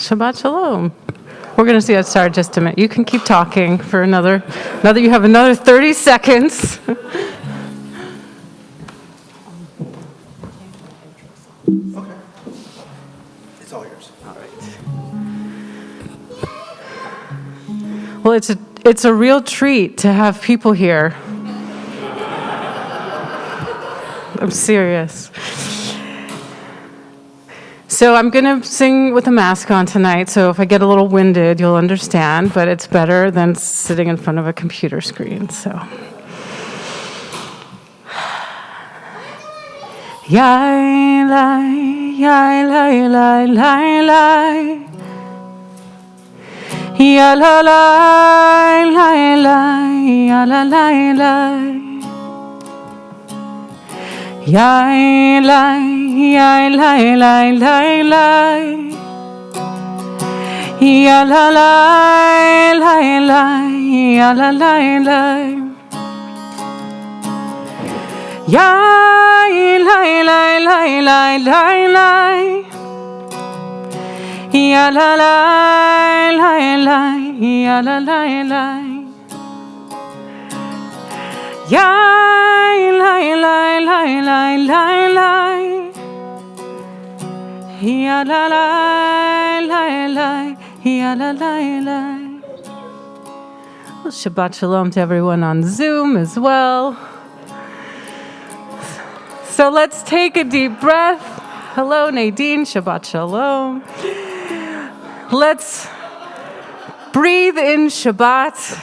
Shabbat Shalom. We're going to see that start just a minute. You can keep talking for another you have another 30 seconds. Okay. It's all yours. All right. Well, it's a real treat to have people here. I'm serious. So I'm going to sing with a mask on tonight, so if I get a little winded, you'll understand, but it's better than sitting in front of a computer screen, so. Yai, lai, yai, lai, lai, lai, lai. Ya, la, lai, lai, lai, ya, la, lai, lai. Yai, lai, yai, lai, lai, lai, lai. Ya, la, lai, lai, lai, ya, la, lai, lai. Yai, lai, lai, lai, lai, lai, lai. Ya, la, lai, lai, lai, ya, la, lai, lai. Yai, lai, lai, lai, lai, lai, lai. Ya, la, lai, lai, lai, ya, la, lai, lai. Well, Shabbat Shalom to everyone on Zoom as well. So let's take a deep breath. Hello, Nadine. Shabbat Shalom. Let's breathe in Shabbat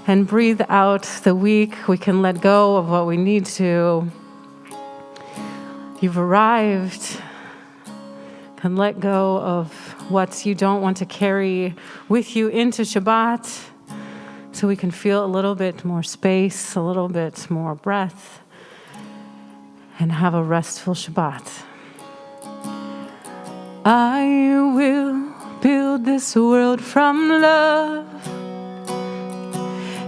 and breathe out the week. We can let go of what we need to. You've arrived. Can let go of what you don't want to carry with you into Shabbat, so we can feel a little bit more space, a little bit more breath, and have a restful Shabbat. I will build this world from love.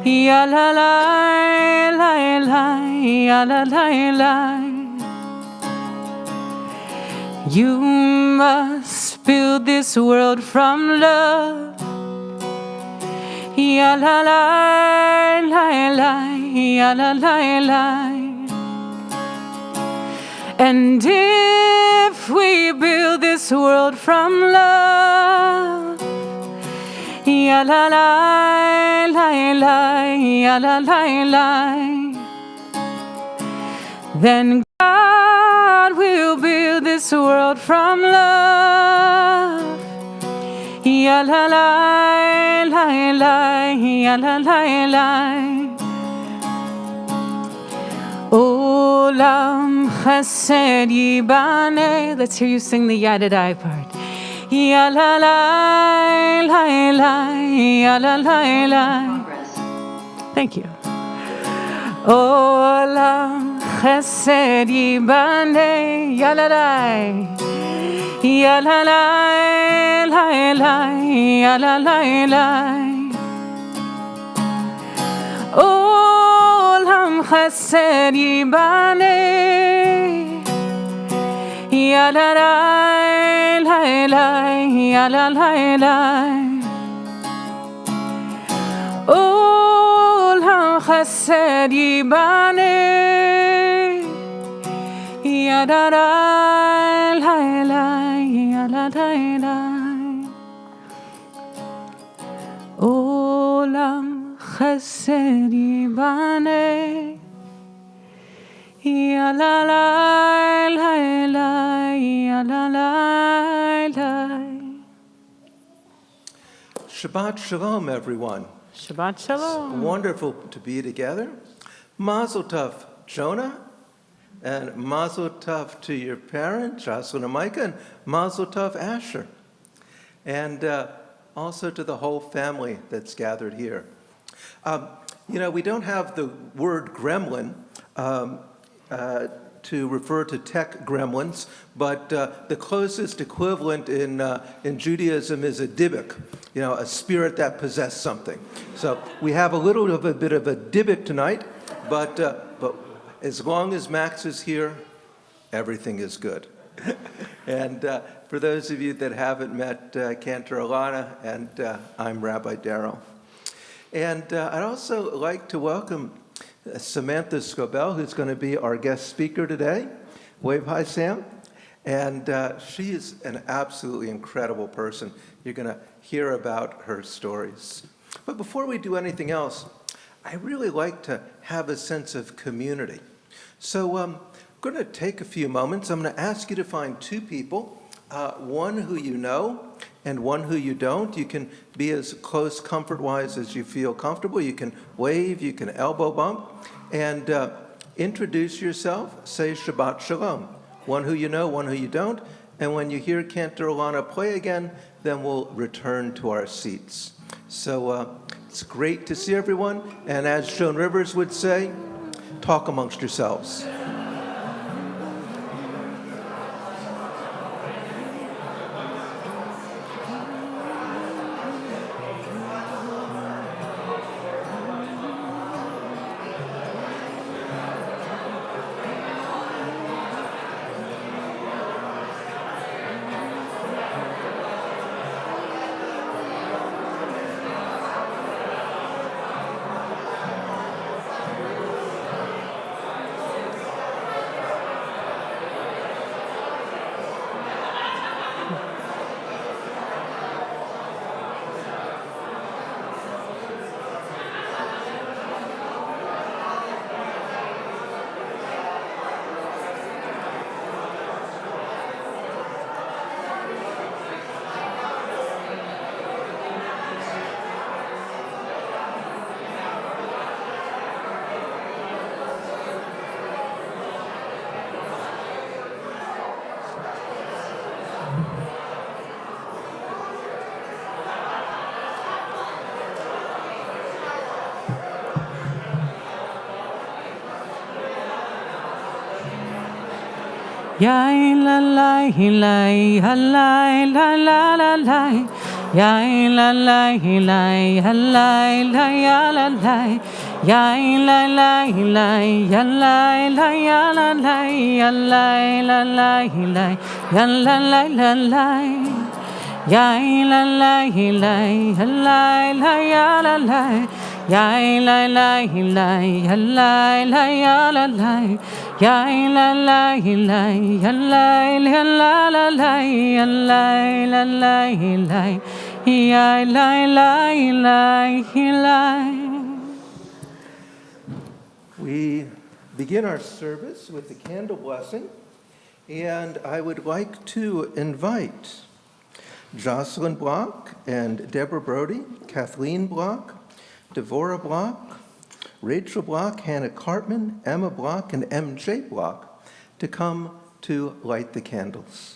Ya, la, la, la, la, ya, la, la, la. You must build this world from love. Ya, la, la, la, la, ya, la, la, la. And if we build this world from love, ya, la, la, la, la, ya, la, la, la, then God will build this world from love. Ya, la, la, la, la, ya, la, la, la. Olam chesed yibane. Let's hear you sing the Yadadai part. Ya, la, la, la, la, ya, la, la, la. Thank you. Olam chesed yibane. Ya, la, la. Ya, la, la, la, la, ya, la, la, la. Olam chesed yibane. Ya, la, la, la, la, ya, la, la, la. Olam chesed yibane. Ya, la, la, la, la, ya, la, la, la. Olam chesed yibane. Ya, la, la, la, la, ya, la, la, la. Shabbat Shalom, everyone. Shabbat Shalom. Wonderful to be together. Mazel tov, Jonah, and mazel tov to your parents, Jocelyn and Micah, and mazel tov, Asher. And also to the whole family that's gathered here. We don't have the word gremlin to refer to tech gremlins, but the closest equivalent in Judaism is a dibbuk, a spirit that possessed something. So we have a bit of a dibbuk tonight, but as long as Max is here, everything is good. And for those of you that haven't met Cantor Alana, and I'm Rabbi Darrell. And I'd also like to welcome Samantha Scobell, who's going to be our guest speaker today. Wave hi, Sam. And she is an absolutely incredible person. You're going to hear about her stories. But before we do anything else, I really like to have a sense of community. So I'm going to take a few moments. I'm going to ask you to find two people, one who you know and one who you don't. You can be as close comfort-wise as you feel comfortable. You can wave, you can elbow bump, and introduce yourself. Say Shabbat Shalom. One who you know, one who you don't. And when you hear Cantor Alana play again, then we'll return to our seats. So it's great to see everyone. And as Joan Rivers would say, talk amongst yourselves. Ya la la la la la la la la la. Ya la la la la la la ya la la. Ya la la la ya la la ya la la ya la la la la ya la la la la. Ya la la la la la ya la la. Ya la la la ya la la ya la la. Ya la la la ya la la la la la ya la la la la ya la la la. We begin our service with the candle blessing, and I would like to invite Jocelyn Block and Deborah Brody, Kathleen Block, Devorah Block, Rachel Block, Hannah Cartman, Emma Block, and MJ Block to come to light the candles.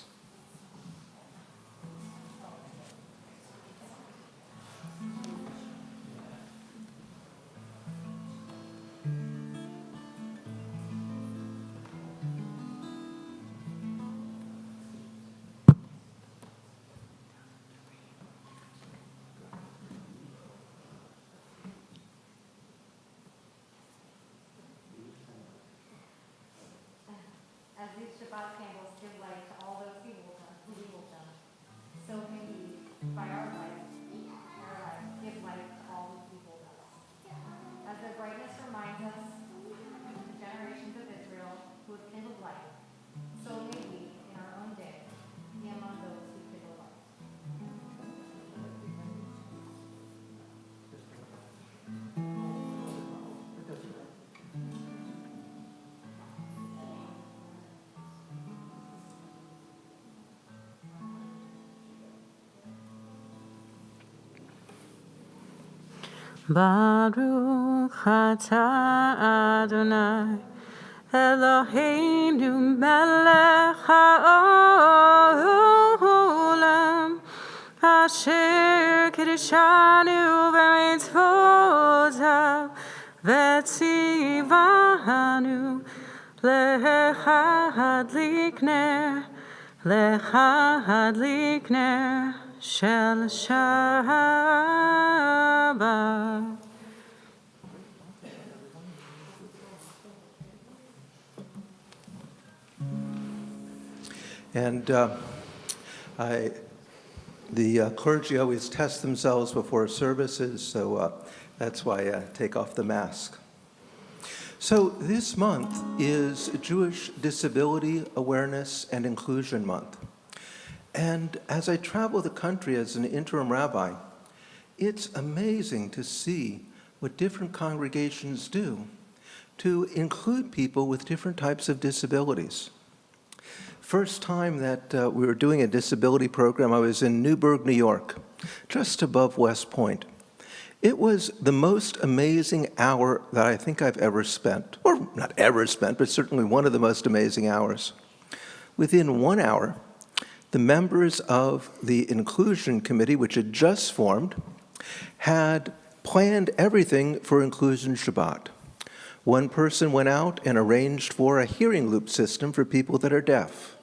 As these Shabbat candles give light to all those who will come, so may we, by our lives, give light to all who behold us. As their brightness reminds us of the generations of Israel who have kindled light, so may we, in our own day, be among those who kindle light. Baruch atah Adonai Eloheinu melech haolam asher kiddushanu b'mitzvotav v'tzivanu lehadlik ner shel Shabbat. And The clergy always test themselves before services, so that's why I take off the mask. So this month is Jewish Disability Awareness and Inclusion Month. And as I travel the country as an interim rabbi, it's amazing to see what different congregations do to include people with different types of disabilities. First time that we were doing a disability program, I was in Newburgh, New York, just above West Point. It was the most amazing hour that I think I've ever spent, or not ever spent, but certainly one of the most amazing hours. Within 1 hour, the members of the Inclusion Committee, which had just formed, had planned everything for Inclusion Shabbat. One person went out and arranged for a hearing loop system for people that are deaf.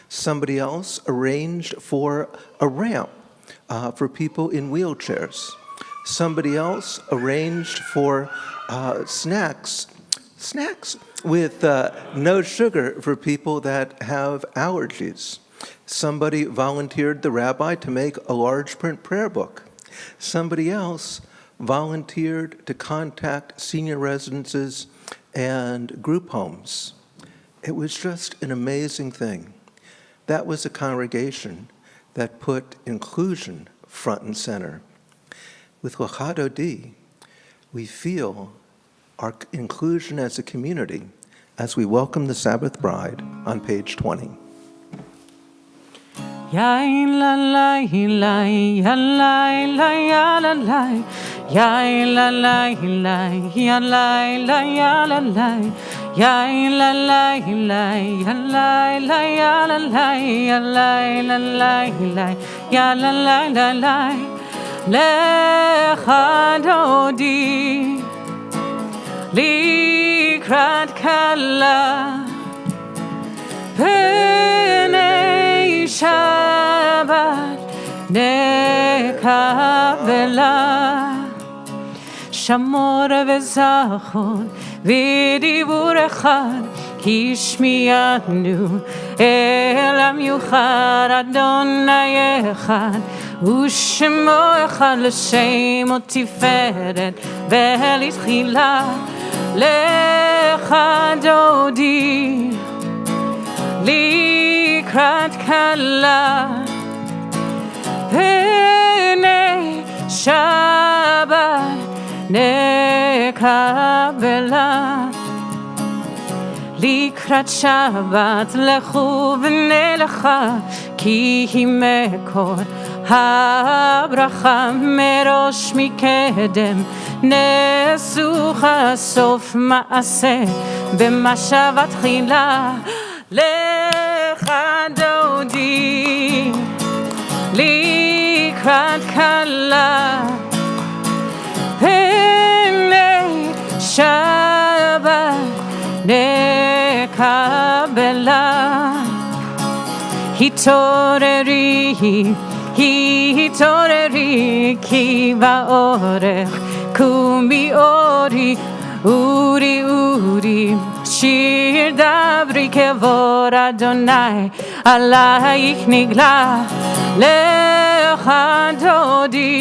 Somebody else arranged for a ramp for people in wheelchairs. Somebody else arranged for snacks with no sugar for people that have allergies. Somebody volunteered the rabbi to make a large print prayer book. Somebody else volunteered to contact senior residences and group homes. It was just an amazing thing. That was a congregation that put inclusion front and center. With Lecha Dodi, we feel our inclusion as a community as we welcome the Sabbath bride on page 20. Ya la la la ya la la ya la la ya la la la ya la la ya la la ya la la la ya la la ya la la ya la la la ya la la la Lecha Dodi likrat kala Penei Shabbat nekabela Shamor v'zachor v'dibur echad Kishmiyanu elam yuchad Adonai echad Ushemo echad l'shem utiferet v'litchila Lecha Dodi Likrat kala Penei Shabbat nekabela Likrat Shabbat lechu v'nelecha Ki hi mekor habracha Merosh mikedem Nesucha sof maaseh B'mashavat chila Lecha Dodi Likrat kala Penei Shabbat nekabela Hitoreri ki va'orech Kumi ori Uri Shir dabri kevor Adonai Alayich nigla Lecha Dodi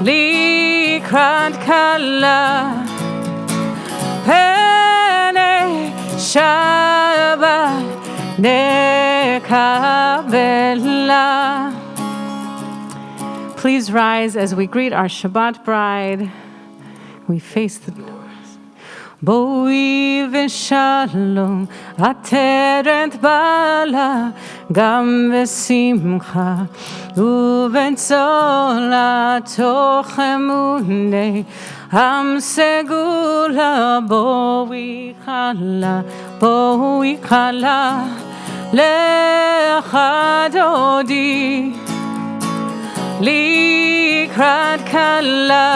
Likrat kala Penei Shabbat nekabela Please rise as we greet our Shabbat bride. We face the doors. Boi v'shalom ateret bala gam v'simcha uve'tzola toch emunei am segula boi chala Lecha Dodi Likrat kala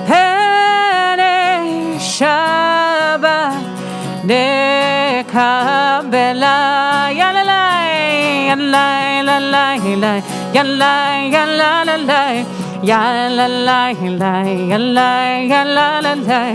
Penei Shabbat nekabela Yalalai Yalalai Yalalai Yalalai Yalalai Yalalai Yalalai Yalalai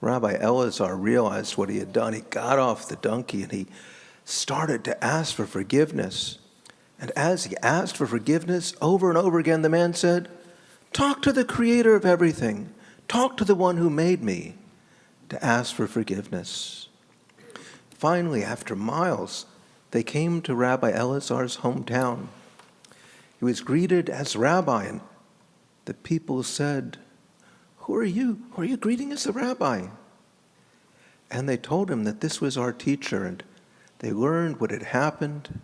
Rabbi Elazar realized what he had done. He got off the donkey and he started to ask for forgiveness. And as he asked for forgiveness over and over again, the man said, "Talk to the creator of everything. Talk to the one who made me," to ask for forgiveness. Finally, after miles, they came to Rabbi Elazar's hometown. He was greeted as rabbi, and the people said, "Who are you? Who are you greeting as a rabbi?" And they told him that this was our teacher, and they learned what had happened.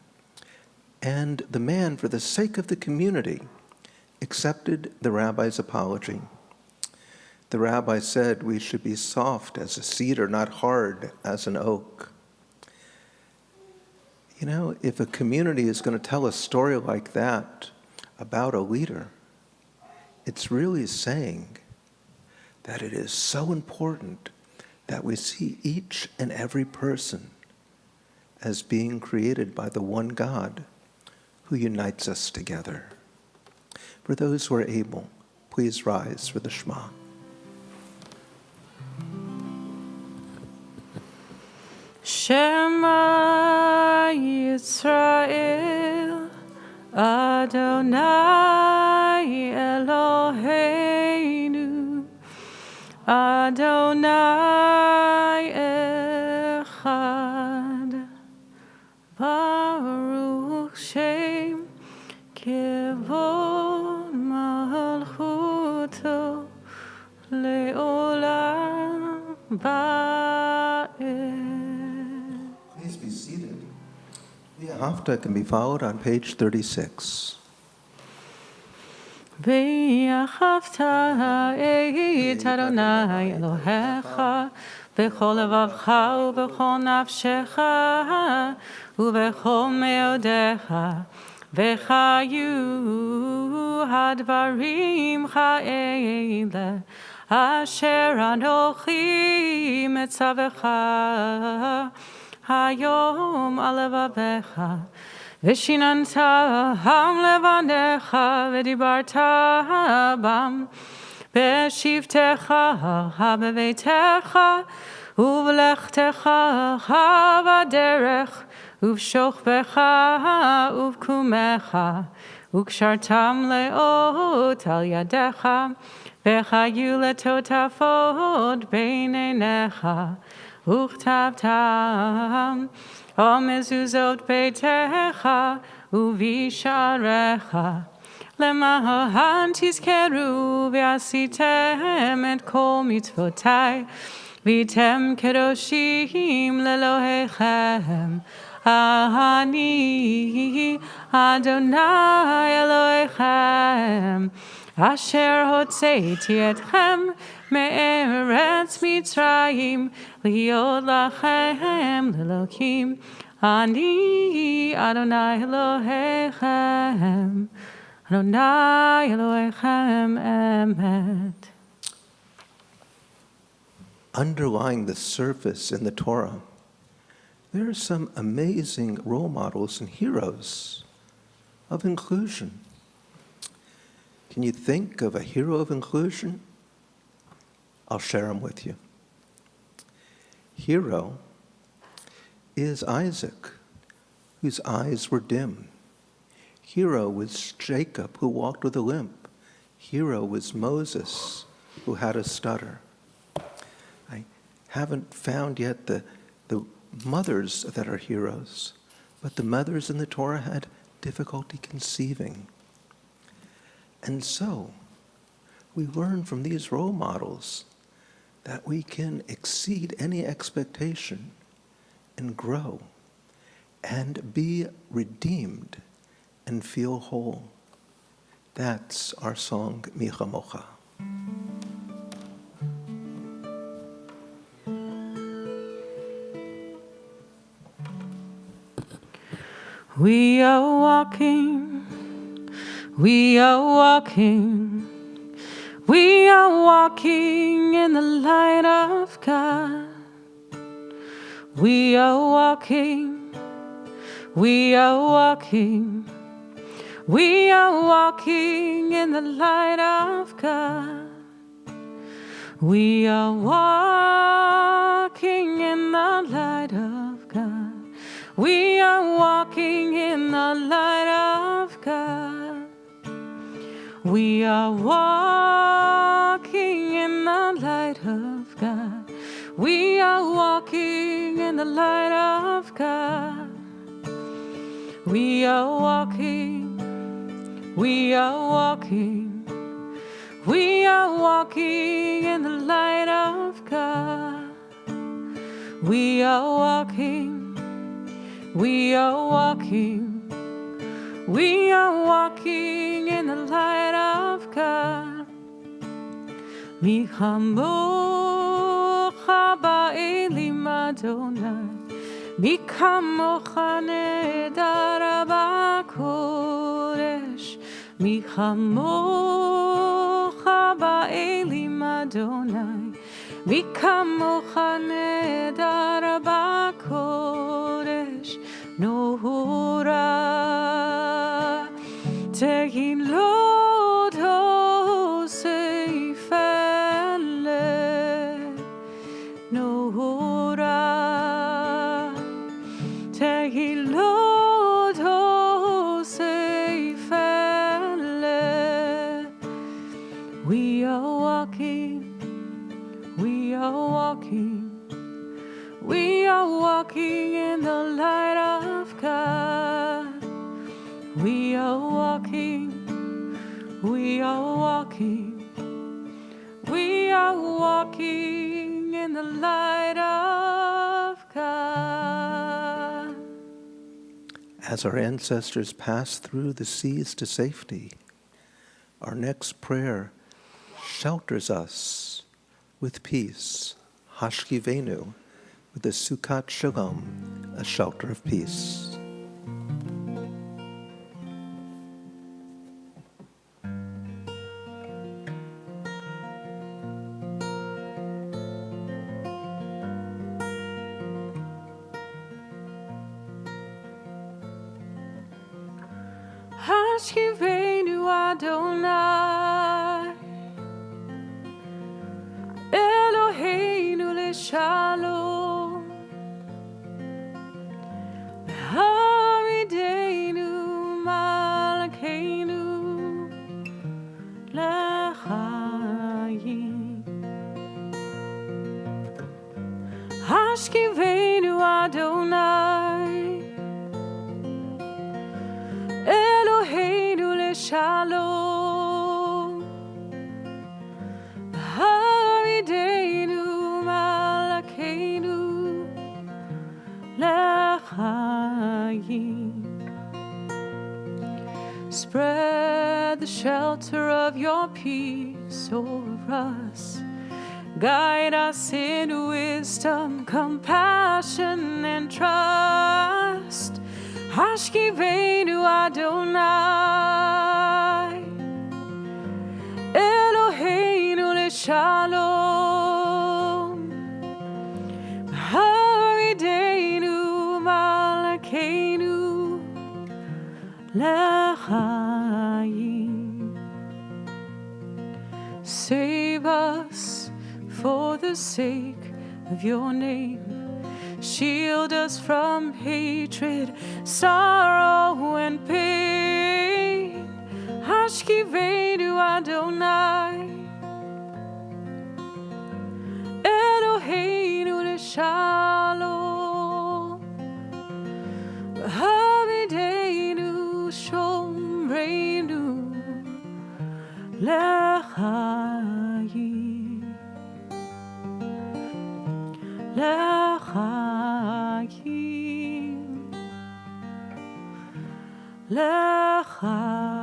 And the man, for the sake of the community, accepted the rabbi's apology. The rabbi said we should be soft as a cedar, not hard as an oak. You know, if a community is going to tell a story like that about a leader, it's really saying that it is so important that we see each and every person as being created by the one God who unites us together. For those who are able, please rise for the Shema. Shema Yisrael, Adonai Eloheinu, Adonai Echad, Baruch Shem Kevod Malchuto Leolam Ba'ed. Please be seated. The Haftarah can be followed on page 36. ואהבת את אדוני אלוהיך בכל לבבך ובכל נפשך ובכל מאודיך וחיו הדברים האלה אשר אנוכי מצווך היום על לבביך ושיננתם לבניך ודיברת בם בשבתך בביתך ובלכתך בדרך ובשוכבך ובקומך וקשרתם לאות על ידיך וחיו לטוטפות בין עיניך וכתבתם על מזוזות ביתך ובשעריך למען תזכרו ועשיתם את כל מצוותי והייתם קדושים לאלוהיכם אני אדוני אלוהיכם אשר הוצאתי אתכם מארץ מצרים להיות לכם לאלוקים אני אדוני אלוהיכם אדוני אלוהיכם אמת. Underlying the surface in the Torah, there are some amazing role models and heroes of inclusion. Can you think of a hero of inclusion? I'll share them with you. Hero is Isaac, whose eyes were dim. Hero was Jacob, who walked with a limp. Hero was Moses, who had a stutter. I haven't found yet the mothers that are heroes, but the mothers in the Torah had difficulty conceiving. And so, we learn from these role models that we can exceed any expectation and grow and be redeemed and feel whole. That's our song, Micha Mocha. We are walking in the light of God. We are walking in the light of God. We are walking in the light of God. We are walking in the light of God. We are walking in the light of God. We are walking in the light of God. We are walking, we are walking, we are walking in the light of God. We are walking, we are walking, we are walking in the light of God. Mi chamocha ba'elim Adonai, mi kamocha nedar b'kodesh, mi chamocha ba'elim Adonai, mi kamocha nedar b'kodesh, nohura tehilot hosefele, nohura tehilot hosefele. We are walking, we are walking, we are walking in the light of God. We are walking, we are walking, we are walking in the light of God. As our ancestors passed through the seas to safety, our next prayer shelters us with peace. Hashkivenu, with the Sukkot Shalom, a shelter of peace. Hashkivenu Adonai, Eloheinu leshalom, Haridenu malkeinu lechayim. Hashkivenu Adonai, Eloheinu leshalom, Haridenu malkeinu lechayim. Spread the shelter of your peace over us. Guide us in wisdom, compassion, and trust. Hashkivenu Adonai, Eloheinu leshalom, Haridenu malkeinu lechayim. Save us for the sake of your name. Shield us from hatred, sorrow, and pain. Hashkivenu Adonai, Eloheinu leshalom, Haridenu shomreinu lechayim, lechayim, lechayim.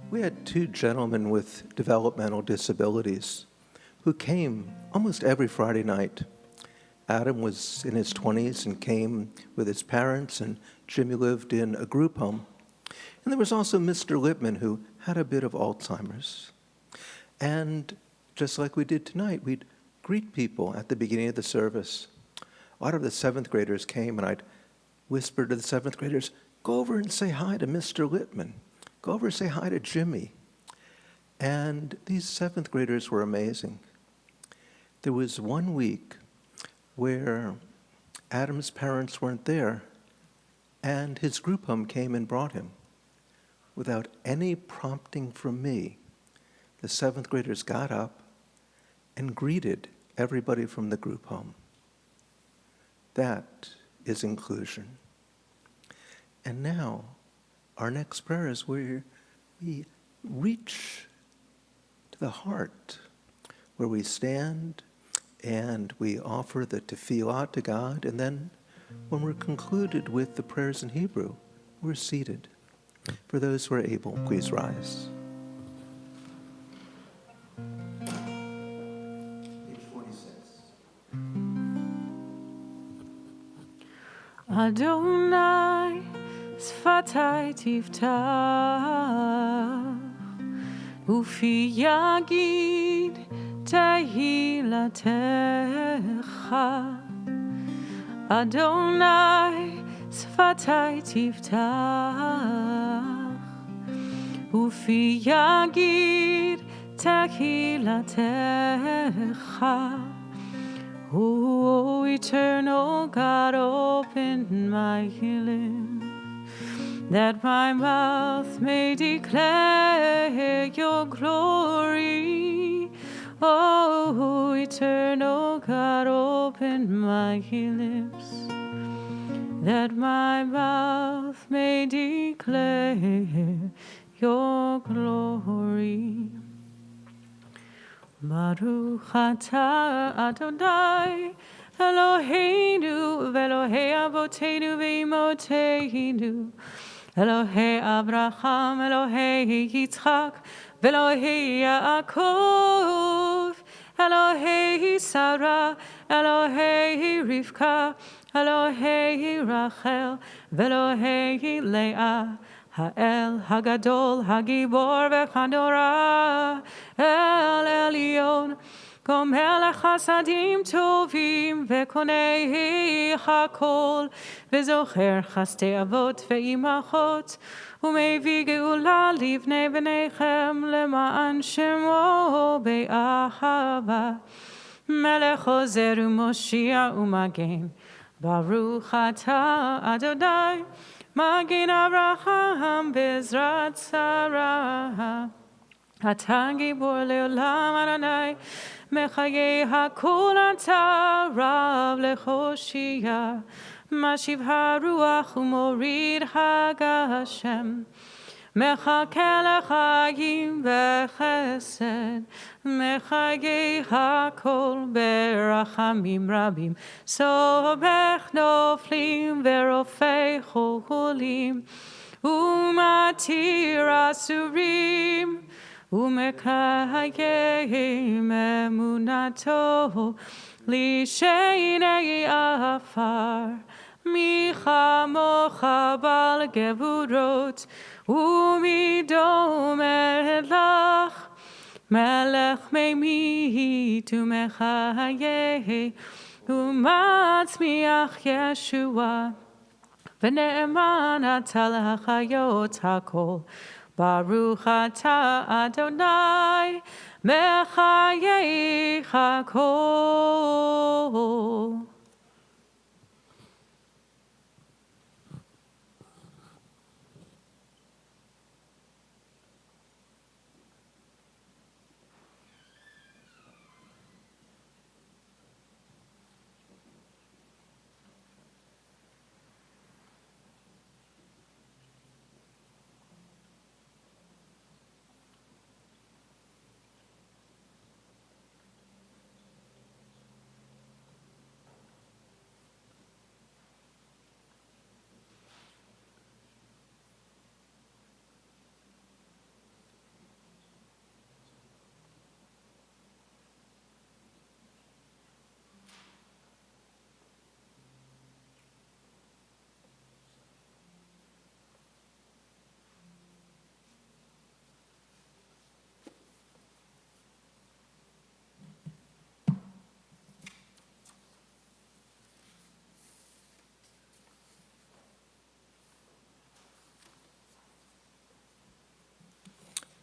We had two gentlemen with developmental disabilities who came almost every Friday night. Adam was in his 20s and came with his parents, and Jimmy lived in a group home. And there was also Mr. Lippman, who had a bit of Alzheimer's. And just like we did tonight, we'd greet people at the beginning of the service. A lot of the seventh graders came, and I'd whisper to the seventh graders, go over and say hi to Mr. Littman. Go over and say hi to Jimmy. And these seventh graders were amazing. There was one week where Adam's parents weren't there, and his group home came and brought him. Without any prompting from me, the seventh graders got up and greeted everybody from the group home. That is inclusion. And now, our next prayer is where we reach to the heart, where we stand and we offer the tefillah to God, and then when we're concluded with the prayers in Hebrew, we're seated. For those who are able, please rise. Page 46. Adonai, sfatai tiftach, ufi yagid tehilatecha. Adonai, sfatai tiftach, ufi yagid tehilatecha. Oh, eternal God, open my lips, that my mouth may declare your glory. Oh, eternal God, open my lips, that my mouth may declare your glory. Baruch atah Adonai Eloheinu v'Elohei Avoteinu v'Imoteinu, Elohei Abraham, Elohei Yitzchak, v'Elohei Yaakov, Elohei Sarah, Elohei Rivka, Elohei Rachel, v'Elohei Leah, Ha'el Hagadol Hagibor v'Chanora, El Elyon, Gomel Chasadim Tovim v'Konei Hakol, v'Zocher Chastei Avot v'Imachot, Umevi Geula Livnei B'neichem Lema'an Shemo Be'ahava, Melech Ozer u'Moshia u'Magen, Baruch atah Adonai, Magen Abraham Bezrat Sarah, Atah Gibor Leolam Adonai, Mechayei HaKol Atah Rav Lechoshia, Mashiv HaRuach Umorid HaGashem, Mechake Lechayim V'Chesed, Mechayei HaKol Berachamim Rabim, Sobech Noflim V'Rofei Cholim, Umatir Asurim, Umekayim Emunato, Lishenei Afar, Micha Mocha Bal Gevurot, Umidom Elach, Melech Meimit Umechayeh, Umatzmiach Yeshua, V'ne'eman atal hachayot hakol, Baruch atah Adonai, mechayei hakol.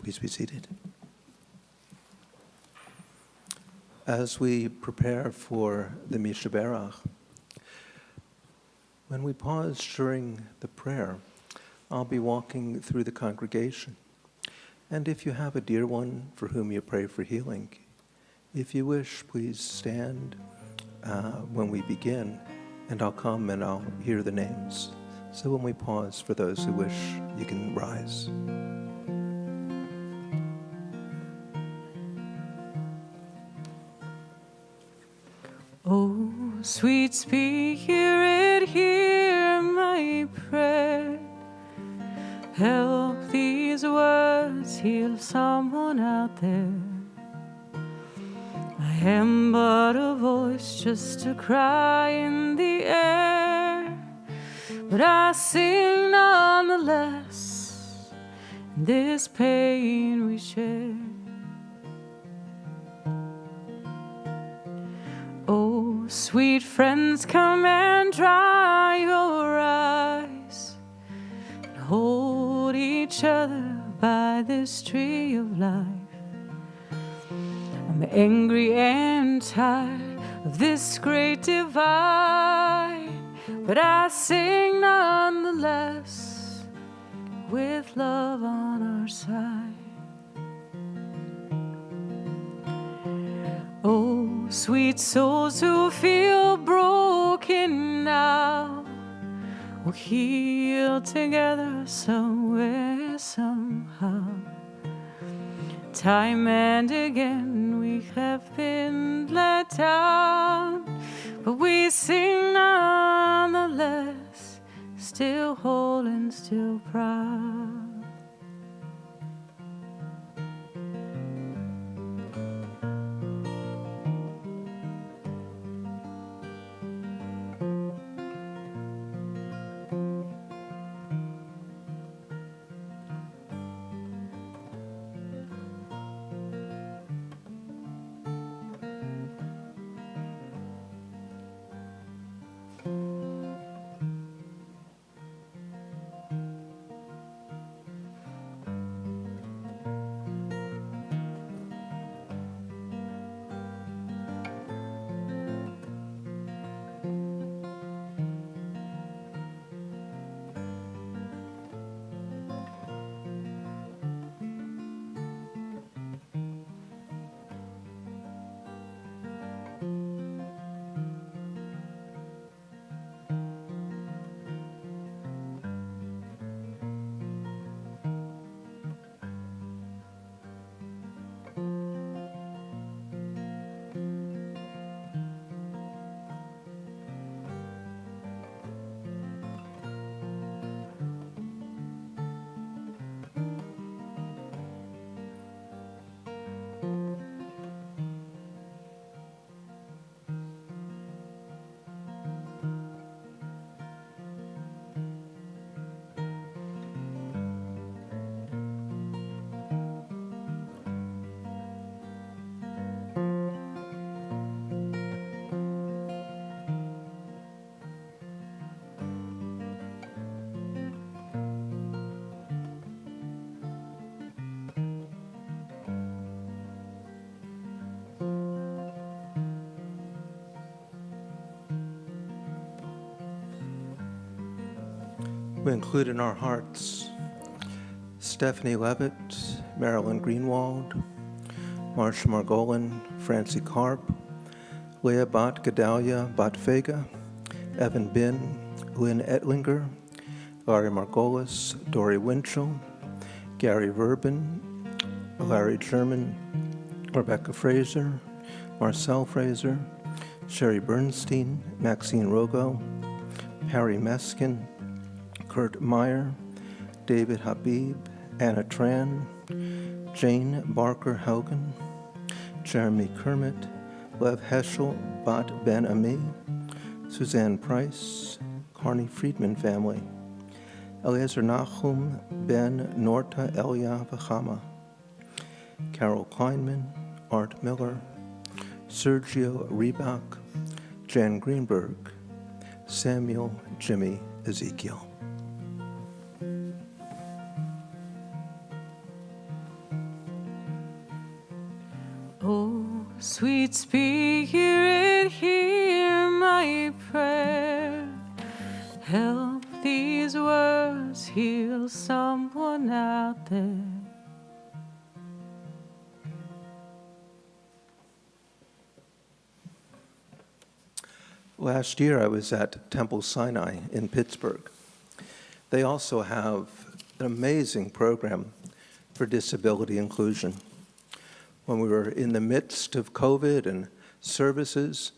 Please be seated. As we prepare for the Misha Berach, when we pause during the prayer, I'll be walking through the congregation. And if you have a dear one for whom you pray for healing, if you wish, please stand when we begin, and I'll come and I'll hear the names. So when we pause for those who wish, you can rise. Oh, sweet Spirit, hear my prayer. Help these words heal someone out there. I am but a voice, just a cry in the air, but I sing nonetheless in this pain we share. Oh, sweet friends, come and dry your eyes and hold each other by this tree of life. I'm angry and tired of this great divide, but I sing nonetheless with love on our side. Oh, sweet souls who feel broken now, we'll heal together somewhere, somehow. Time and again we have been let down, but we sing nonetheless, still whole and still proud. We include in our hearts Stephanie Levitt, Marilyn Greenwald, Marsha Margolin, Francie Karp, Leah Bat Gedalia Batfega, Evan Bin, Lynn Ettlinger, Larry Margolis, Dory Winchell, Gary Verbin, Larry German, Rebecca Fraser, Marcel Fraser, Sherry Bernstein, Maxine Rogo, Harry Meskin, Kurt Meyer, David Habib, Anna Tran, Jane Barker Haugen, Jeremy Kermit, Lev Heschel, Bat Ben Ami, Suzanne Price, Carney Friedman family, Eliezer Nachum, Ben Norta Elia Vachama, Carol Kleinman, Art Miller, Sergio Reebach, Jan Greenberg, Samuel Jimmy Ezekiel. Oh, sweet Spirit, hear my prayer. Help these words heal someone out there. Last year, I was at Temple Sinai in Pittsburgh. They also have an amazing program for disability inclusion. When we were in the midst of COVID and services,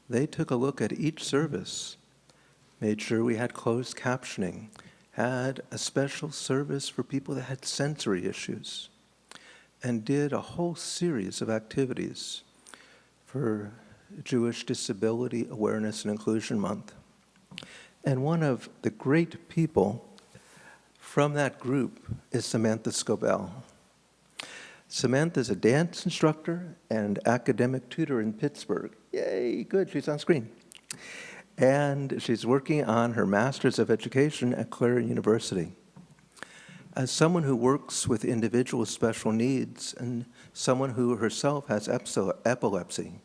they took a look at each service, made sure we had closed captioning, had a special service for people that had sensory issues, and did a whole series of activities for Jewish Disability Awareness and Inclusion Month. And one of the great people from that group is Samantha Scobell. Samantha is a dance instructor and academic tutor in Pittsburgh. Yay, good, she's on screen. And she's working on her Master's of Education at Clarion University. As someone who works with individuals with special needs and someone who herself has epilepsy,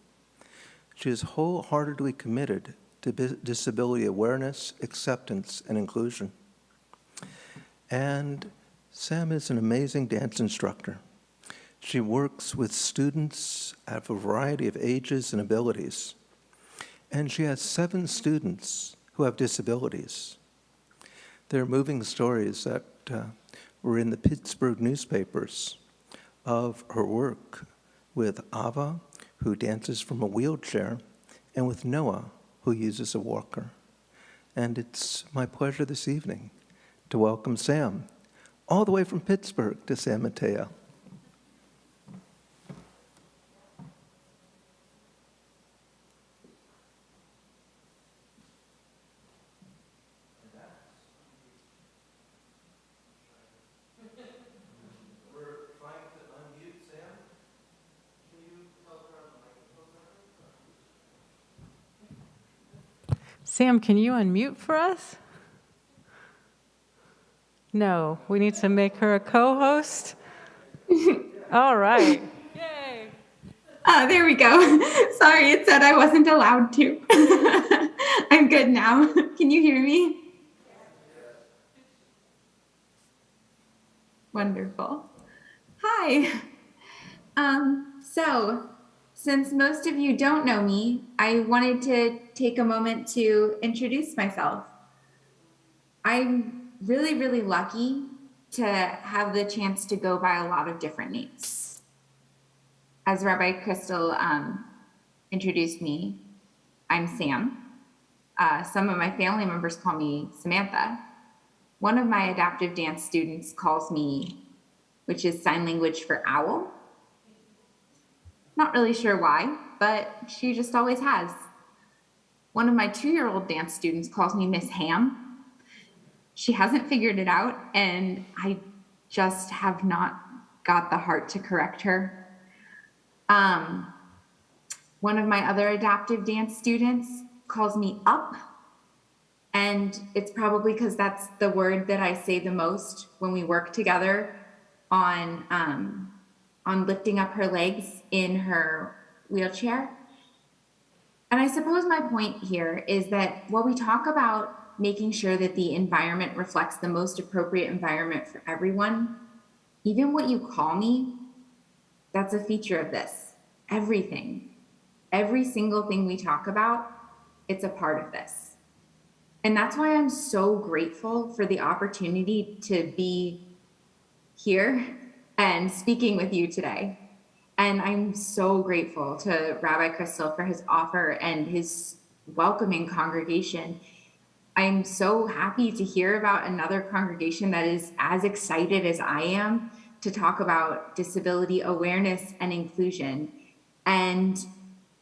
she is wholeheartedly committed to disability awareness, acceptance, and inclusion. And Sam is an amazing dance instructor. She works with students at a variety of ages and abilities. And she has 7 students who have disabilities. There are moving stories that were in the Pittsburgh newspapers of her work with Ava, who dances from a wheelchair, and with Noah, who uses a walker. And it's my pleasure this evening to welcome Sam, all the way from Pittsburgh, to San Mateo. Sam, can you unmute for us? No, we need to make her a co-host. All right. Yay. There we go. Sorry, it said I wasn't allowed to. I'm good now. Can you hear me? Wonderful. Hi. So, since most of you don't know me, I wanted to take a moment to introduce myself. I'm really, really lucky to have the chance to go by a lot of different names. As Rabbi Crystal introduced me, I'm Sam. Some of my family members call me Samantha. One of my adaptive dance students calls me, which is sign language for owl. Not really sure why, but she just always has. One of my 2-year-old dance students calls me Miss Ham. She hasn't figured it out, and I just have not got the heart to correct her. One of my other adaptive dance students calls me Up, and it's probably because that's the word that I say the most when we work together on lifting up her legs in her wheelchair. And I suppose my point here is that while we talk about making sure that the environment reflects the most appropriate environment for everyone, even what you call me, that's a feature of this. Everything, every single thing we talk about, it's a part of this. And that's why I'm so grateful for the opportunity to be here and speaking with you today. And I'm so grateful to Rabbi Crystal for his offer and his welcoming congregation. I'm so happy to hear about another congregation that is as excited as I am to talk about disability awareness and inclusion. And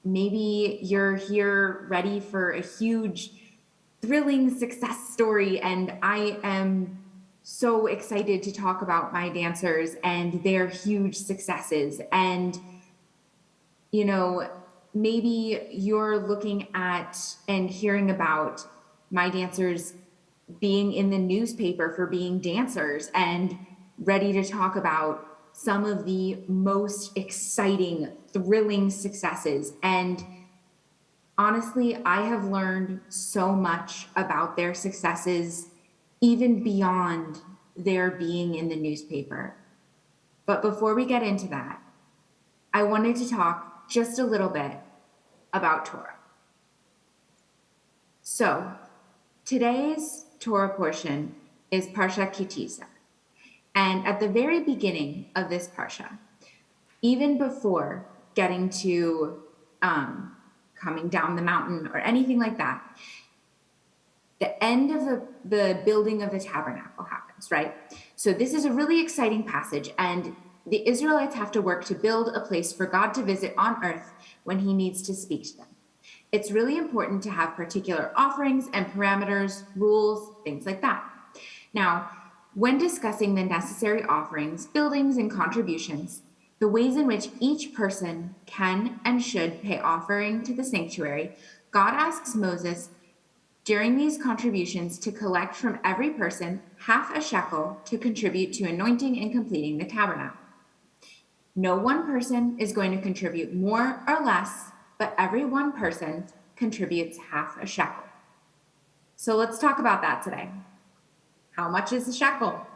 maybe you're here ready for a huge, thrilling success story. And I am so excited to talk about my dancers and their huge successes. And, you know, maybe you're looking at and hearing about my dancers being in the newspaper for being dancers and ready to talk about some of the most exciting, thrilling successes. And honestly, I have learned so much about their successes, even beyond their being in the newspaper. But before we get into that, I wanted to talk just a little bit about Torah. So, today's Torah portion is Parsha Kitisa. And at the very beginning of this Parsha, even before getting to coming down the mountain or anything like that, the end of the building of the tabernacle happens, right? So this is a really exciting passage, and the Israelites have to work to build a place for God to visit on earth when he needs to speak to them. It's really important to have particular offerings and parameters, rules, things like that. Now, when discussing the necessary offerings, buildings, and contributions, the ways in which each person can and should pay offering to the sanctuary, God asks Moses during these contributions to collect from every person half a shekel to contribute to anointing and completing the tabernacle. No one person is going to contribute more or less, but every one person contributes half a shekel. So let's talk about that today. How much is a shekel?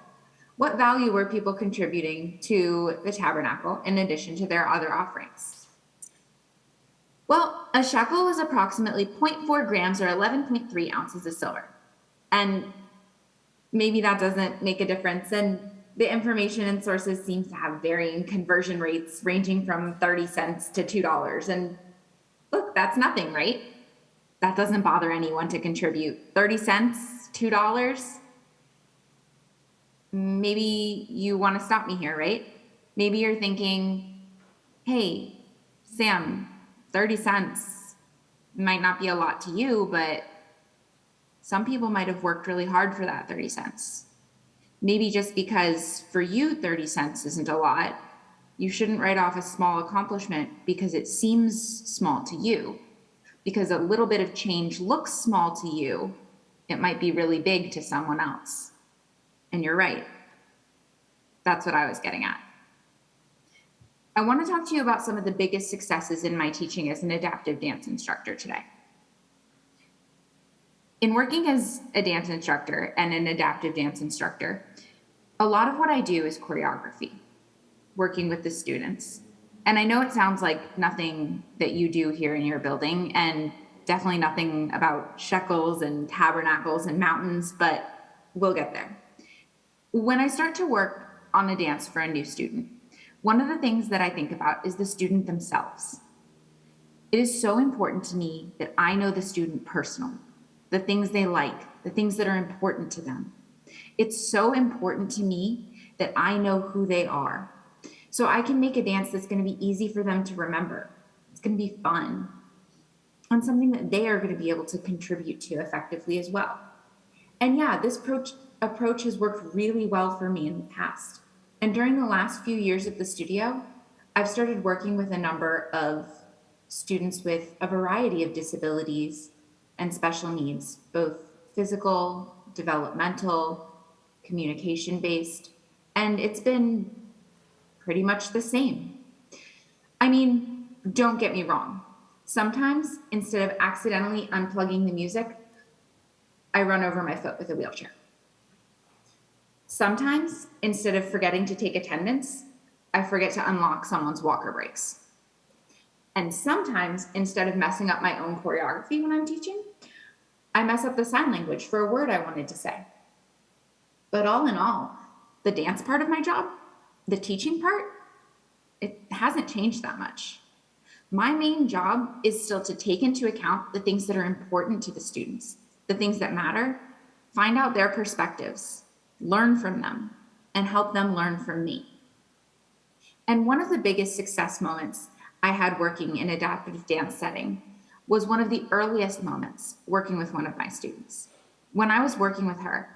What value were people contributing to the tabernacle in addition to their other offerings? Well, a shekel was approximately 0.4 grams or 11.3 ounces of silver. And maybe that doesn't make a difference. And the information and sources seem to have varying conversion rates ranging from 30 cents to $2. And look, that's nothing, right? That doesn't bother anyone to contribute. 30 cents, $2. Maybe you want to stop me here, right? Maybe you're thinking, hey, Sam, 30 cents might not be a lot to you, but some people might have worked really hard for that 30 cents. Maybe just because for you 30 cents isn't a lot, you shouldn't write off a small accomplishment because it seems small to you. Because a little bit of change looks small to you, it might be really big to someone else. And you're right. That's what I was getting at. I want to talk to you about some of the biggest successes in my teaching as an adaptive dance instructor today. In working as a dance instructor and an adaptive dance instructor, a lot of what I do is choreography, working with the students. And I know it sounds like nothing that you do here in your building, and definitely nothing about shekels and tabernacles and mountains, but we'll get there. When I start to work on a dance for a new student, one of the things that I think about is the student themselves. It is so important to me that I know the student personally, the things they like, the things that are important to them. It's so important to me that I know who they are, so I can make a dance that's going to be easy for them to remember. It's going to be fun, and something that they are going to be able to contribute to effectively as well. And yeah, this approach has worked really well for me in the past. And during the last few years at the studio, I've started working with a number of students with a variety of disabilities and special needs, both physical, developmental, communication-based, and it's been pretty much the same. I mean, don't get me wrong. Sometimes, instead of accidentally unplugging the music, I run over my foot with a wheelchair. Sometimes, instead of forgetting to take attendance, I forget to unlock someone's walker brakes. And sometimes, instead of messing up my own choreography when I'm teaching, I mess up the sign language for a word I wanted to say. But all in all, the dance part of my job, the teaching part, it hasn't changed that much. My main job is still to take into account the things that are important to the students, the things that matter, find out their perspectives, learn from them, and help them learn from me. And one of the biggest success moments I had working in adaptive dance setting was one of the earliest moments working with one of my students. When I was working with her,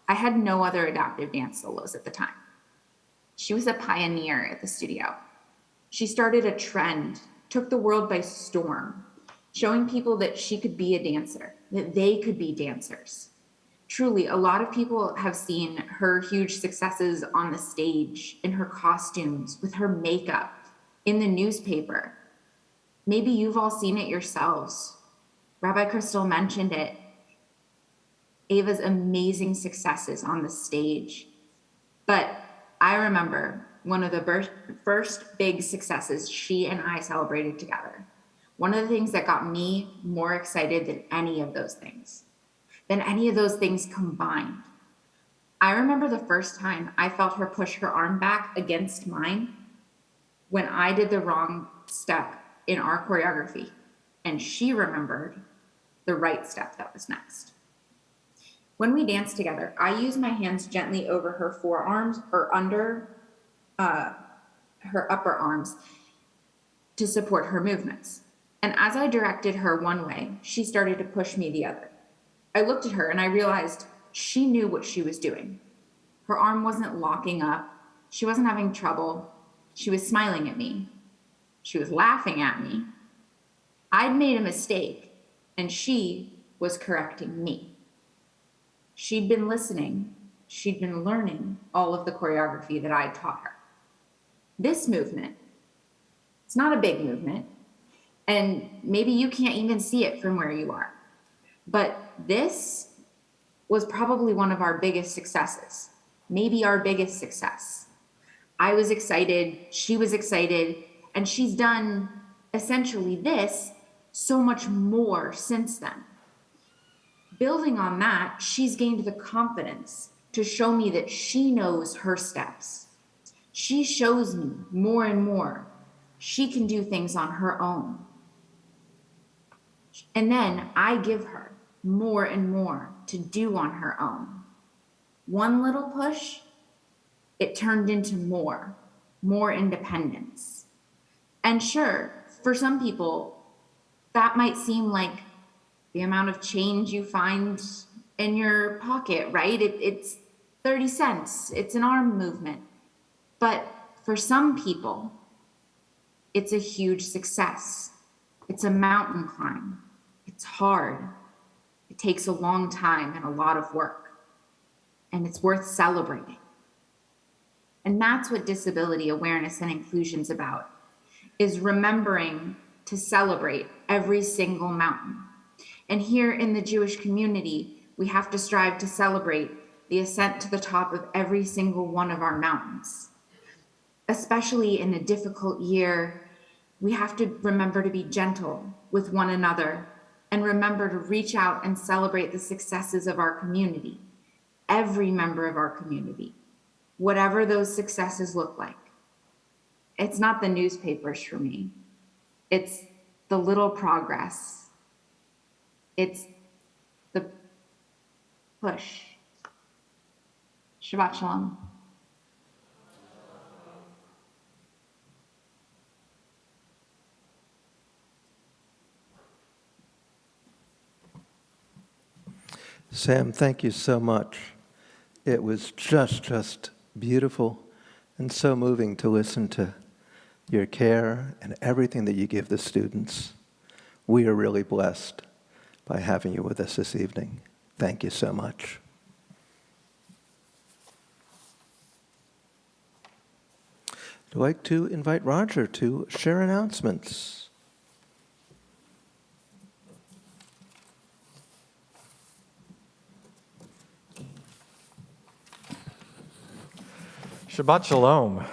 I had no other adaptive dance solos at the time. She was a pioneer at the studio. She started a trend, took the world by storm, showing people that she could be a dancer, that they could be dancers. Truly, a lot of people have seen her huge successes on the stage, in her costumes, with her makeup, in the newspaper. Maybe you've all seen it yourselves. Rabbi Crystal mentioned it. Ava's amazing successes on the stage. But I remember one of the first big successes she and I celebrated together. One of the things that got me more excited than any of those things combined. I remember the first time I felt her push her arm back against mine when I did the wrong step in our choreography, and she remembered the right step that was next. When we dance together, I use my hands gently over her forearms or under her upper arms to support her movements. And as I directed her one way, she started to push me the other. I looked at her and I realized she knew what she was doing. Her arm wasn't locking up. She wasn't having trouble. She was smiling at me. She was laughing at me. I'd made a mistake and she was correcting me. She'd been listening. She'd been learning all of the choreography that I taught her. This movement, it's not a big movement, and maybe you can't even see it from where you are. But this was probably one of our biggest successes, maybe our biggest success. I was excited, she was excited, and she's done essentially this so much more since then. Building on that, she's gained the confidence to show me that she knows her steps. She shows me more and more she can do things on her own. And then I give her more and more to do on her own. One little push, it turned into more independence. And sure, for some people, that might seem like the amount of change you find in your pocket, right? It's 30 cents, it's an arm movement. But for some people, it's a huge success. It's a mountain climb. It's hard. It takes a long time and a lot of work. And it's worth celebrating. And that's what disability awareness and inclusion is about, is remembering to celebrate every single mountain. And here in the Jewish community, we have to strive to celebrate the ascent to the top of every single one of our mountains. Especially in a difficult year, we have to remember to be gentle with one another and remember to reach out and celebrate the successes of our community, every member of our community, whatever those successes look like. It's not the newspapers for me. It's the little progress. It's the push. Shabbat Shalom. Sam, thank you so much. It was just beautiful and so moving to listen to your care and everything that you give the students. We are really blessed by having you with us this evening. Thank you so much. I'd like to invite Roger to share announcements. Shabbat Shalom.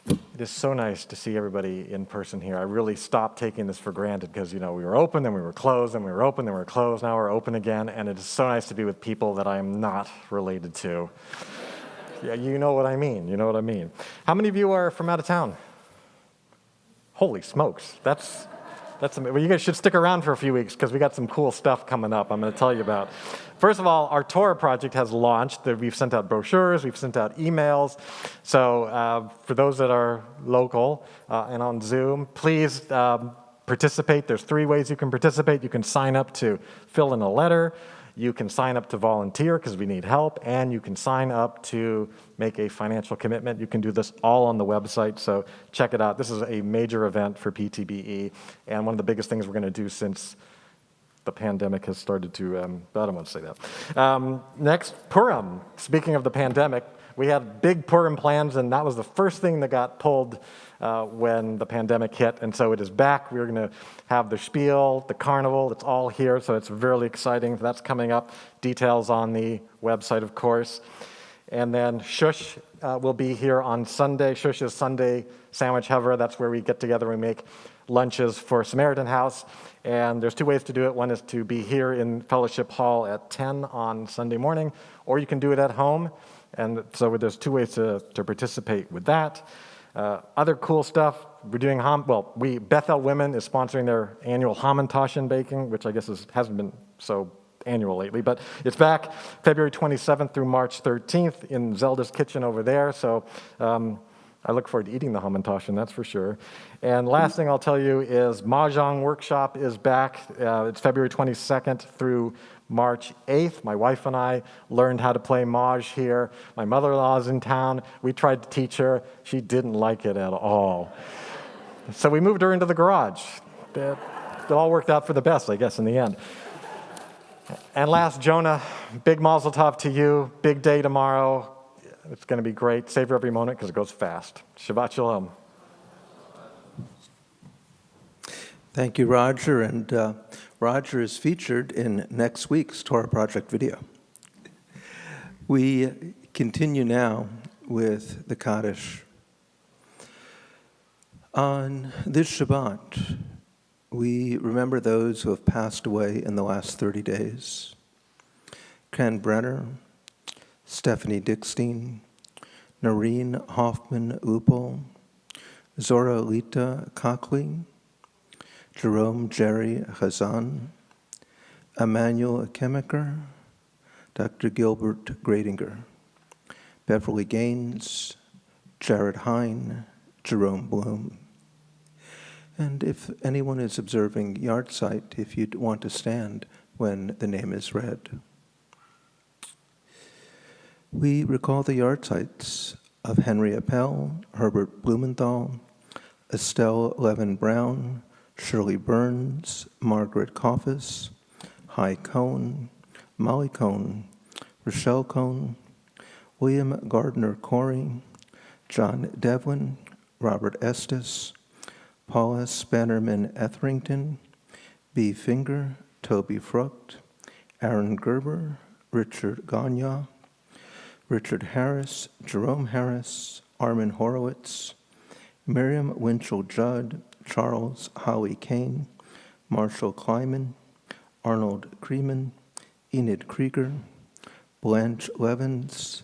It is so nice to see everybody in person here. I really stopped taking this for granted because, we were open, then we were closed, then we were open, then we were closed, now we're open again, and it is so nice to be with people that I am not related to. Yeah, you know what I mean. How many of you are from out of town? Holy smokes, that's amazing. Well, you guys should stick around for a few weeks because we got some cool stuff coming up I'm going to tell you about. First of all, our Torah project has launched. We've sent out brochures, we've sent out emails. So for those that are local and on Zoom, please participate. There's 3 ways you can participate. You can sign up to fill in a letter. You can sign up to volunteer because we need help, and you can sign up to make a financial commitment. You can do this all on the website, so check it out. This is a major event for PTBE, and one of the biggest things we're going to do since the pandemic has started to, I don't want to say that. Next, Purim. Speaking of the pandemic, we had big Purim plans, and that was the first thing that got pulled when the pandemic hit, and so it is back. We're going to have the spiel, the carnival, it's all here, so it's really exciting. That's coming up. Details on the website, of course. And then Shush will be here on Sunday. Shush is Sunday Sandwich Hever. That's where we get together and we make lunches for Samaritan House. And there's two ways to do it. One is to be here in Fellowship Hall at 10 on Sunday morning, or you can do it at home. And so there's two ways to participate with that. Other cool stuff, we're doing, Bethel Women is sponsoring their annual Hamantaschen baking, which I guess hasn't been so annual lately, but it's back February 27th through March 13th in Zelda's kitchen over there. So I look forward to eating the Hamantaschen, that's for sure. And last thing I'll tell you is Mahjong Workshop is back. It's February 22nd through March 8th. My wife and I learned how to play Maj here. My mother-in-law is in town. We tried to teach her. She didn't like it at all. So we moved her into the garage. It all worked out for the best, I guess, in the end. And last, Jonah, big mazel tov to you. Big day tomorrow. It's going to be great. Savor every moment because it goes fast. Shabbat shalom. Thank you, Roger. And Roger is featured in next week's Torah Project video. We continue now with the Kaddish. On this Shabbat, we remember those who have passed away in the last 30 days. Ken Brenner, Stephanie Dickstein, Noreen Hoffman-Uppel, Zora Lita Cockley, Jerome Jerry Chazan, Emmanuel Kemiker, Dr. Gilbert Gradinger, Beverly Gaines, Jared Hine, Jerome Bloom. And if anyone is observing yard site, if you'd want to stand when the name is read. We recall the yard sites of Henry Appel, Herbert Blumenthal, Estelle Levin Brown, Shirley Burns, Margaret Coffis, Hy Cohn, Molly Cohn, Rochelle Cohn, William Gardner Corey, John Devlin, Robert Estes, Paula Spannerman Etherington, B. Finger, Toby Frucht, Aaron Gerber, Richard Gagne, Richard Harris, Jerome Harris, Armin Horowitz, Miriam Winchell Judd, Charles Holly Kane, Marshall Kleiman, Arnold Kreeman, Enid Krieger, Blanche Levins,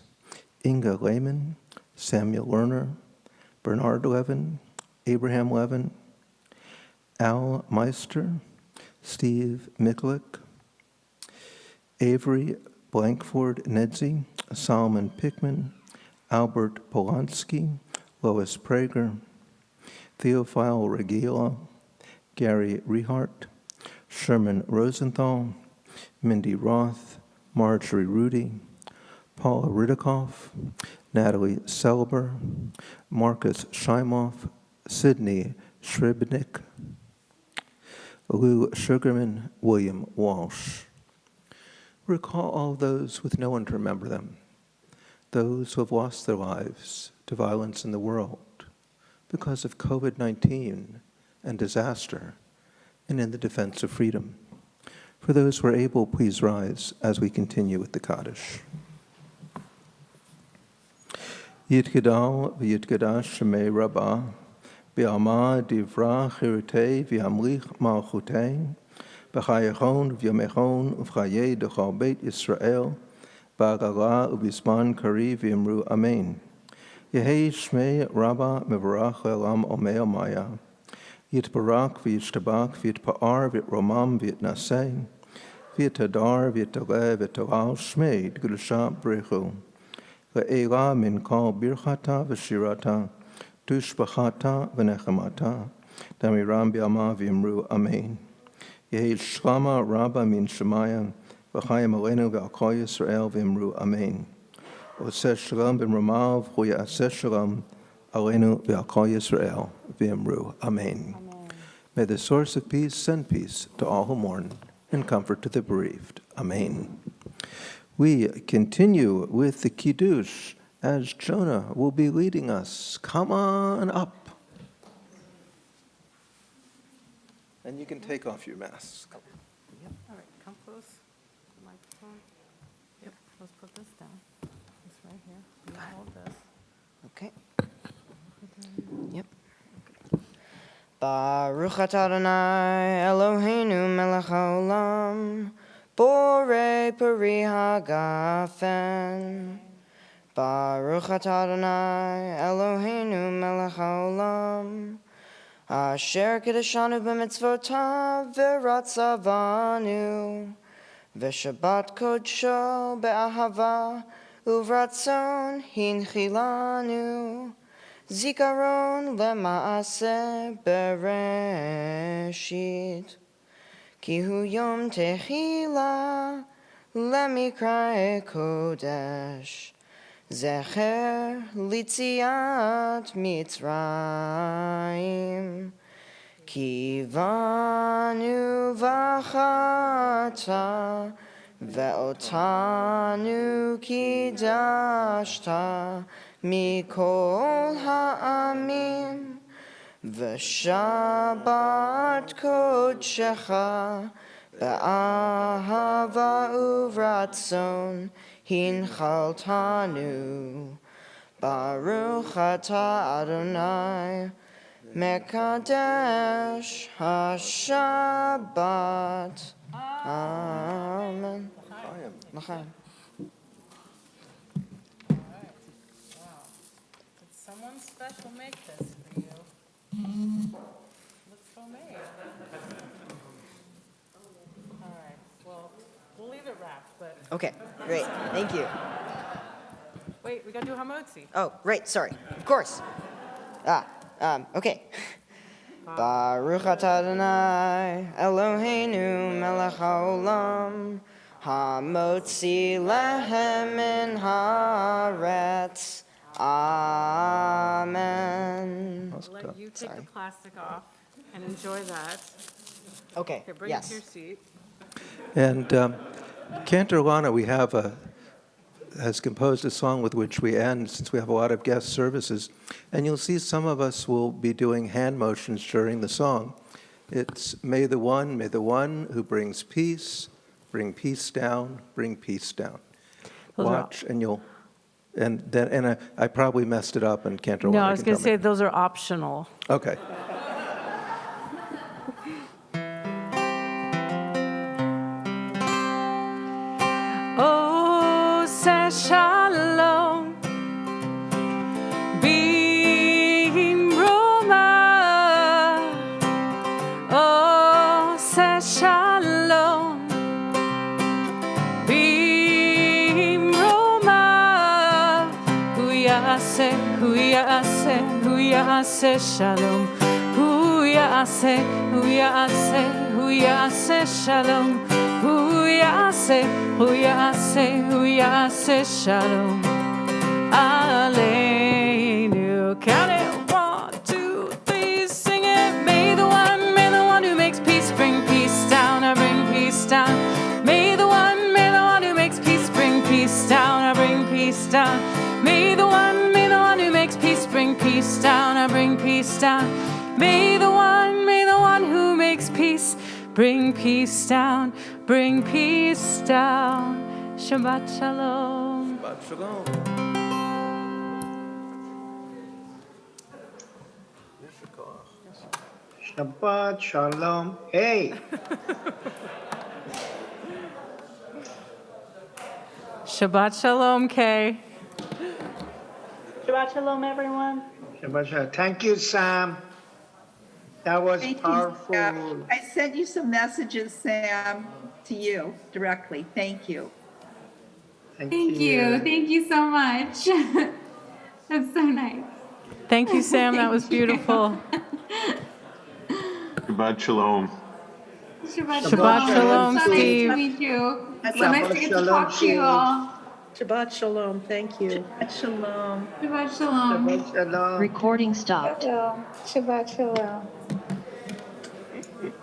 Inga Lehman, Samuel Lerner, Bernard Levin, Abraham Levin, Al Meister, Steve Mikulik, Avery Blankford Nedzi, Solomon Pickman, Albert Polanski, Lois Prager, Theophile Regila, Gary Rehart, Sherman Rosenthal, Mindy Roth, Marjorie Rudy, Paula Ridikoff, Natalie Selber, Marcus Scheimoff, Sidney Shribnick, Lou Sugarman, William Walsh. Recall all those with no one to remember them, those who have lost their lives to violence in the world because of COVID-19 and disaster, and in the defense of freedom. For those who are able, please rise as we continue with the Kaddish. Yitgadal v'yitgadash shemei Rabbah, v'yama divra chirutei v'yamlich malchutei, v'chayachon v'yamechon v'chayei d'chal beit Yisrael, ba'agala u'bizman kari v'yamru amen. Yehei shmei Rabbah mevarach le'olam omei maya, yitbarak v'yishtabak v'yitpa'ar v'yitromam v'yitnasei, v'yitadar v'yitaleh v'yitalal shmei d'gudusha b'rechu. Le'ela min kol birchata v'shirata, tushbachata v'nechemata, damiram b'yama v'yimru amen. Yehi shlama rabba min shemaya, v'chayim aleinu v'al kol Yisrael v'yimru amen. Oseh shalom b'mramav, v'yaseh shalom aleinu v'al kol Yisrael v'yimru amen. May the source of peace send peace to all who mourn. and comfort to the bereaved. Amen. We continue with the Kiddush as Jonah will be leading us. Come on up. And you can take off your mask. All right, come close. Microphone. Yep, let's put this down. This right here. You hold this. Okay. Yep. Baruch atah Adonai Eloheinu melech haolam borei peri hagafen. Baruch atah Adonai Eloheinu melech haolam asher kiddushanu b'mitzvotav v'ratzavanu v'shabbat kodsho be'ahava uvratzon hinchilanu Zikaron lemaase bereshit ki hu yom techila lemikra kodesh zecher litziat mitzrayim ki vanu vachata ve'otanu kidashta Mikol ha'amim v'shabbat kodshecha ba'ahava uvratzon hinchaltanu Baruch atah Adonai mekadesh ha'shabbat Amen. L'chaim. Someone special make this for you. Looks homemade. All right, well, we'll leave it wrapped, but Okay, great. Thank you. wait, we gotta do hamotzi. Oh, right, sorry. Of course. Okay. Baruch atah Adonai Eloheinu melech haolam hamotzi lehem min haaretz. Amen. I'll let you take the plastic off and enjoy that. Okay, Here, bring it yes. to your seat. And Cantor Lana, has composed a song with which we end, since we have a lot of guest services. And you'll see some of us will be doing hand motions during the song. It's may the one who brings peace, bring peace down, bring peace down. Those are- Watch, and you'll, and I probably messed it up, and Cantor No, Lana I was can gonna tell say me. those are optional. Okay. Oh, say shalom, bimroma. Oh, say shalom, bimroma. Hu yaseh shalom. Hu yaseh shalom. Hu yaseh shalom aleinu. Count it, 1, 2, 3, sing it. May the one who makes peace bring peace down. I bring peace down. May the one who makes peace bring peace down. I bring peace down. May the one who makes peace bring peace down. I bring peace down. May the one who makes peace bring peace down, bring peace down. Shabbat shalom. Shabbat shalom. Shabbat shalom. Hey, Shabbat shalom, Kay. Shabbat shalom, everyone. Shabbat shalom. Thank you, Sam. That was Thank you, powerful. Sam. I sent you some messages, Sam, to you directly. Thank you. Thank you. Thank you so much. That's so nice. Thank you, Sam. That was beautiful. Shabbat shalom. Shabbat shalom, So Steve. nice to meet you. I'd So love nice to get to Shabbat talk to you shalom. all. Shabbat shalom. Thank you. Shalom. Shabbat shalom. Shabbat shalom. Recording stopped. Shabbat shalom.